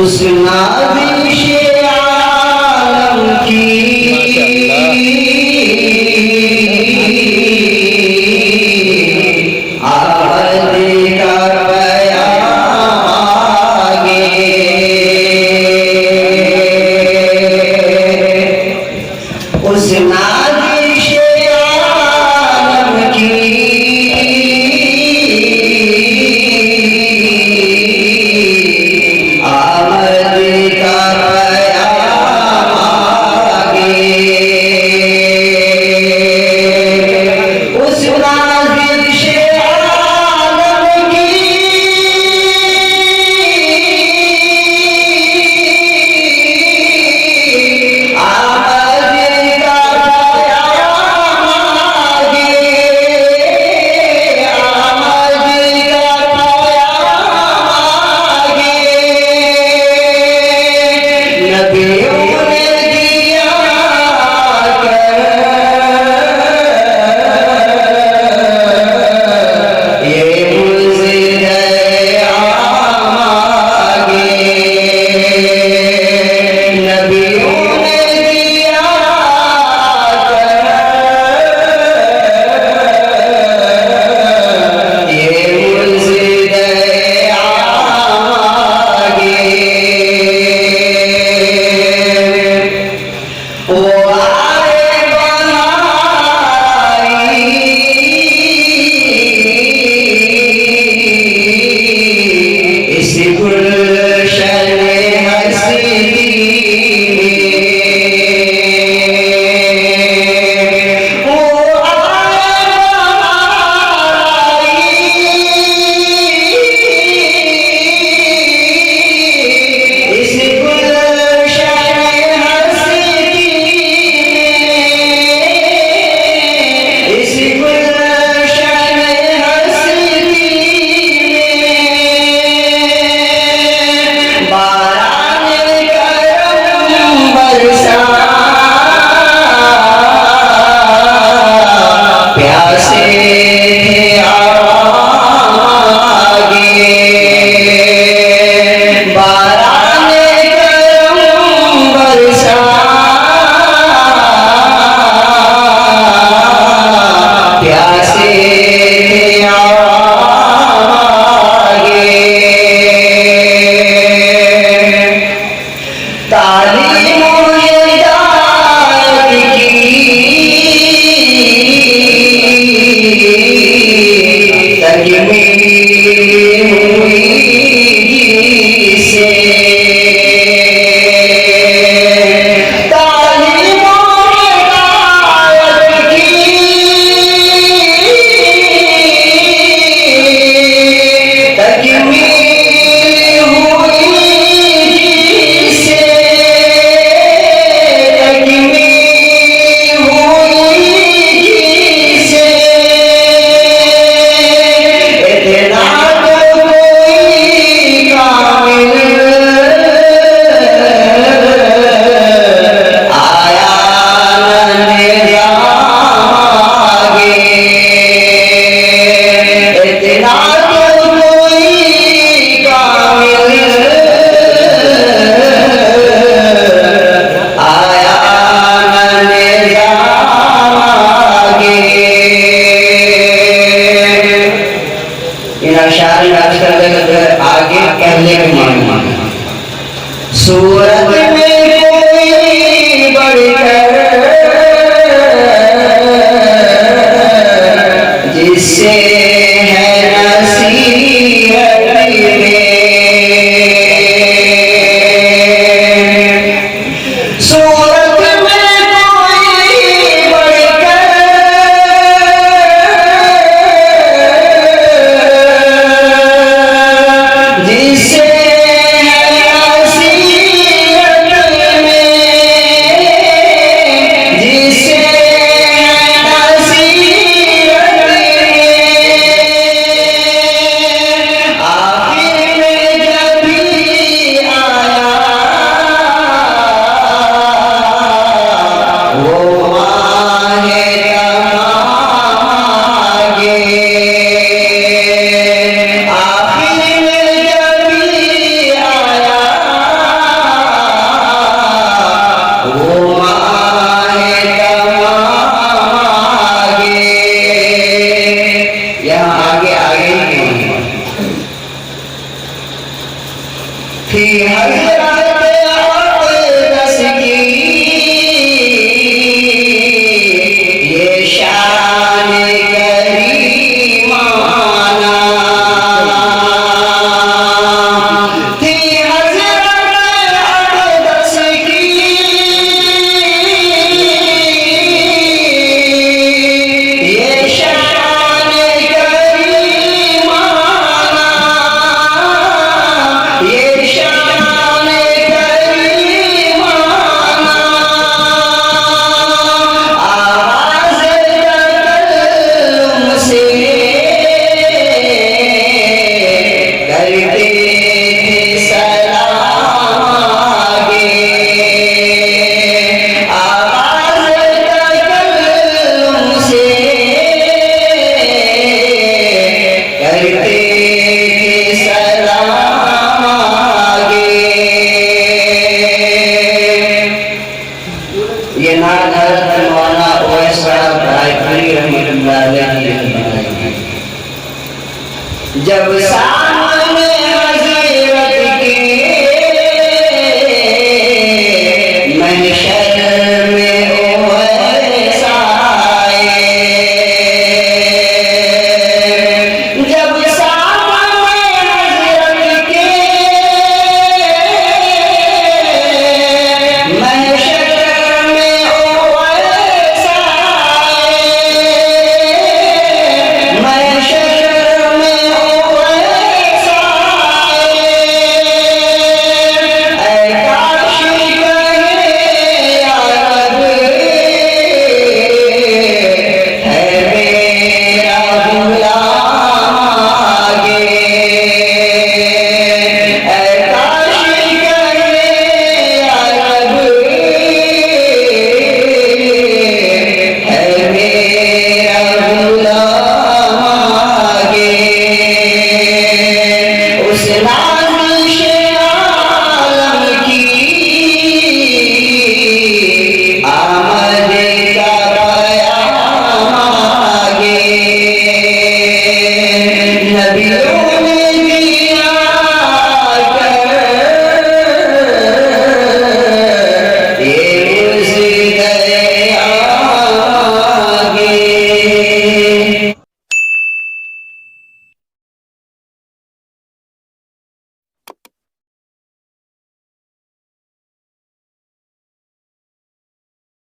उस नाज़िशे आलम की आमद का बयान आगे। उस नाज़िशे आलम की आगे कहने के मालूम सूरत में कोई बढ़कर जिससे है नसीहत में सूरत में कोई बढ़कर जिससे यहाँ आगे आगे ही नहीं थी हज़रत अक़दस की ये शान करीमाना थी हज़रत अक़दस की ये शान करीमाना ये शान करीमाना आवाज़ तकल्लुम से करते थे सलाम आगे आवाज़ तकल्लुम से करते थे सलाम आगे ये नात हज़रत मौलाना ओवैस साहब रायपुरी रहमतुल्लाह अलैहि ने बनाई है। जब सामने हज़रत के महशर में ओवैस आए जब सामने हज़रत के महशर में ओवैस आए महशर में ओवैस आए ऐ काश कहे या रब है मेरा गुलाम आगे ऐ काश कहे या रब है मेरा गुलाम आगे उस नाज़िश आलम की आमद का बयान आगे नबियों